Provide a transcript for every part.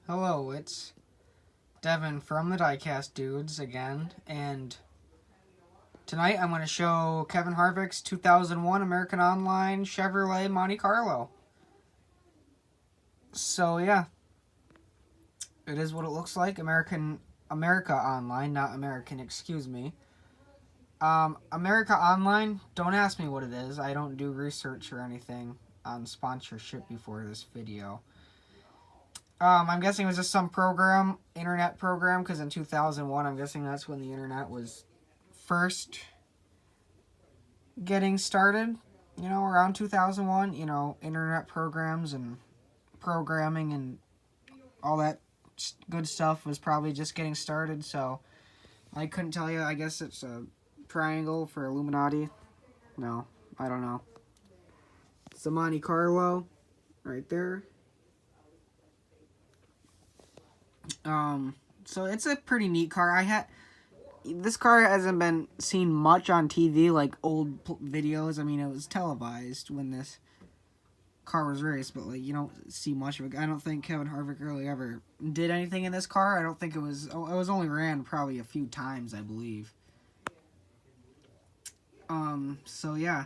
Hello, it's Devin from the Diecast Dudes again, and tonight I'm going to show Kevin Harvick's 2001 American Online Chevrolet Monte Carlo. So yeah, it is what it looks like. America Online, not American, excuse me. America Online, don't ask me what it is. I don't do research or anything on sponsorship before this video. I'm guessing it was just some internet program, because in 2001, I'm guessing that's when the internet was first getting started. Around 2001, internet programs and programming and all that good stuff was probably just getting started. So I couldn't tell you. I guess it's a triangle for Illuminati. No, I don't know. It's the Monte Carlo right there. So it's a pretty neat car. This car hasn't been seen much on TV, like old videos. I mean, it was televised when this car was raced, but like you don't see much of it. I don't think Kevin Harvick really ever did anything in this car. I don't think it was only ran probably a few times, I believe. So yeah,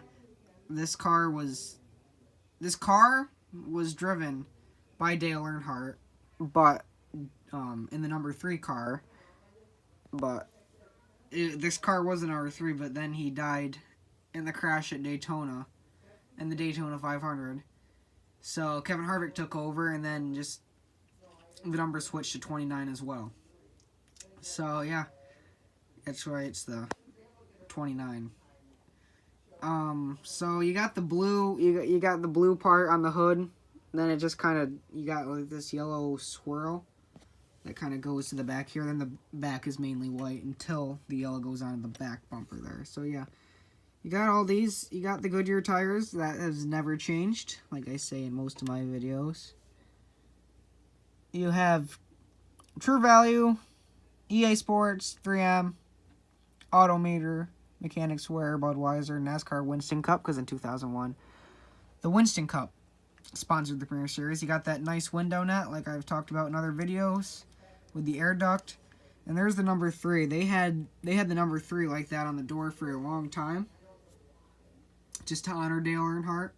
this car was driven by Dale Earnhardt, but in the number 3 car, but this car was an R3, but then he died in the crash at Daytona, in the Daytona 500. So Kevin Harvick took over, and then just the number switched to 29 as well. So yeah, that's right, it's the 29. So you got the blue, you got the blue part on the hood, and then it just kind of, you got like this yellow swirl that kind of goes to the back here. Then the back is mainly white until the yellow goes on the back bumper there. So yeah, you got all these. You got the Goodyear tires. That has never changed, like I say in most of my videos. You have True Value, EA Sports, 3M, Autometer, Mechanics Wear, Budweiser, NASCAR Winston Cup, because in 2001, the Winston Cup sponsored the Premier Series. You got that nice window net, like I've talked about in other videos, with the air duct. And there's the number 3. They had the number 3 like that on the door for a long time, just to honor Dale Earnhardt.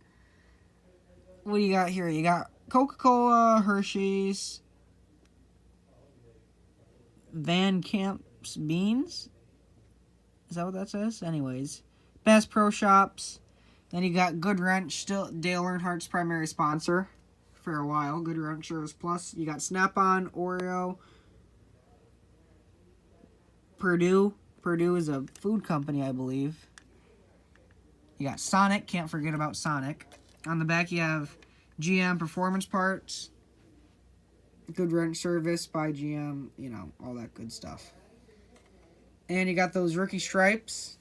What do you got here? You got Coca-Cola, Hershey's, Van Camp's Beans. Is that what that says? Anyways, Bass Pro Shops. Then you got Good Wrench, still Dale Earnhardt's primary sponsor for a while. Good Wrench Service Plus. You got Snap-on, Oreo, Purdue. Purdue is a food company, I believe. You got Sonic. Can't forget about Sonic. On the back, you have GM Performance Parts, Good Wrench Service by GM, all that good stuff. And you got those rookie stripes.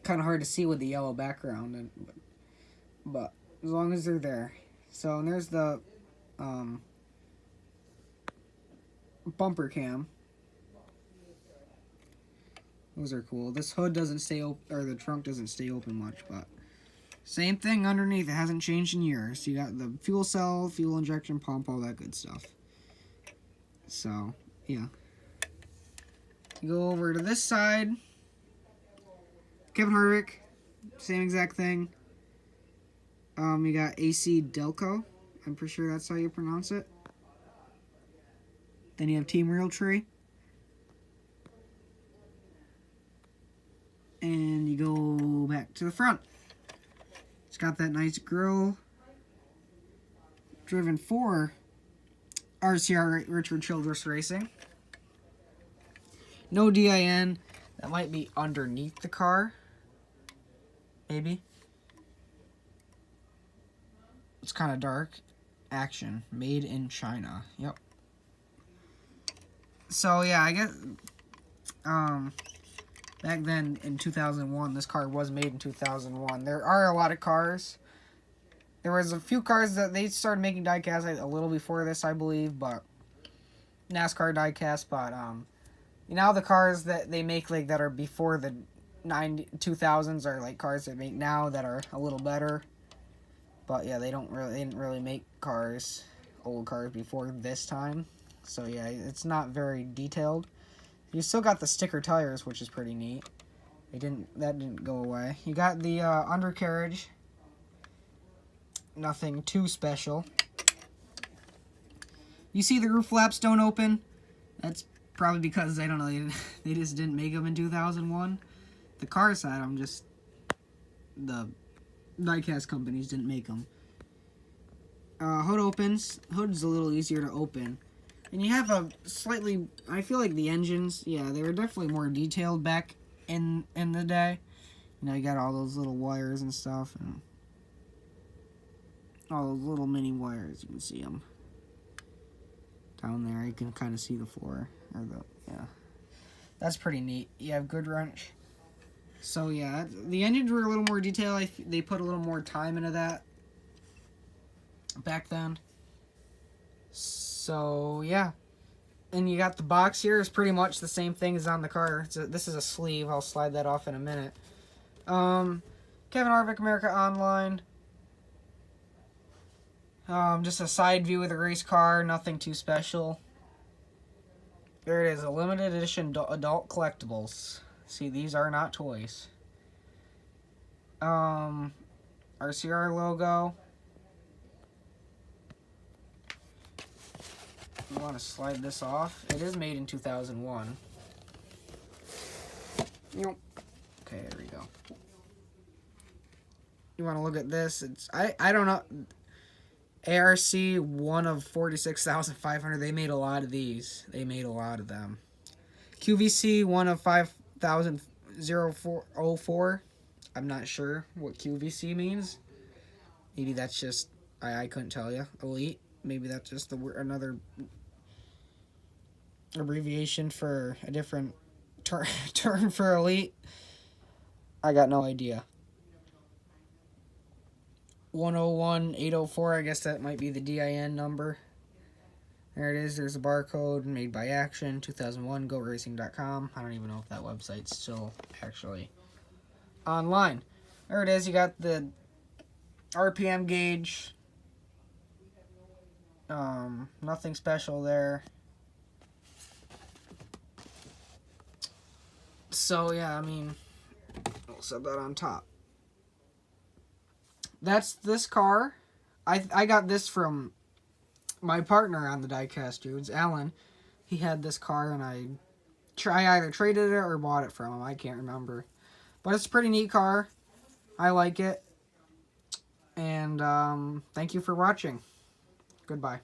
Kind of hard to see with the yellow background, but as long as they're there. So, and there's the bumper cam. Those are cool. This hood doesn't stay open, or the trunk doesn't stay open much, but same thing underneath. It hasn't changed in years. You got the fuel cell, fuel injection pump, all that good stuff. So, yeah. You go over to this side. Kevin Harvick, same exact thing. You got AC Delco. I'm pretty sure that's how you pronounce it. Then you have Team Realtree. And you go back to the front. It's got that nice grille. Driven for RCR Richard Childress Racing. No DIN. That might be underneath the car. Maybe. It's kind of dark. Action. Made in China. Yep. So, yeah, I guess... back then, in 2001, this car was made in 2001. There are a lot of cars. There was a few cars that they started making diecast a little before this, I believe, but... NASCAR diecast, but, the cars that they make, like, that are before the 2000s are, like, cars they make now that are a little better. But, yeah, they didn't really make cars old cars before this time. So yeah, it's not very detailed. You still got the sticker tires, which is pretty neat. That didn't go away. You got the undercarriage. Nothing too special. You see the roof flaps don't open. That's probably because, I don't know, they just didn't make them in 2001. The cars had them, just the diecast companies didn't make them. Hood opens. Hood's a little easier to open. And you have a slightly, I feel like the engines, yeah, they were definitely more detailed back in the day. You know, you got all those little wires and stuff, and all those little mini wires, you can see them. Down there, you can kind of see the floor, or yeah. That's pretty neat. You have good wrench. So yeah, the engines were a little more detailed. They put a little more time into that back then. So yeah, and you got the box here is pretty much the same thing as on the car. This is a sleeve. I'll slide that off in a minute. Kevin Harvick, America Online. Just a side view of the race car, nothing too special. There it is, a limited edition adult collectibles. See, these are not toys. RCR logo. You want to slide this off. It is made in 2001. Okay, there we go. You want to look at this. I don't know. ARC, one of 46,500. They made a lot of these. They made a lot of them. QVC, one of 5,004. I'm not sure what QVC means. Maybe that's just, I couldn't tell you. Elite. Maybe that's just another abbreviation for a different term for elite. I got no idea. 101804, I guess that might be the DIN number. There it is. There's a barcode, made by Action, 2001, GoRacing.com. I don't even know if that website's still actually online. There it is. You got the RPM gauge. Nothing special there. So yeah, I mean, we'll set that on top. That's this car. I got this from my partner on the diecast dudes, Alan. He had this car, and I either traded it or bought it from him. I can't remember. But it's a pretty neat car. I like it. And thank you for watching. Goodbye.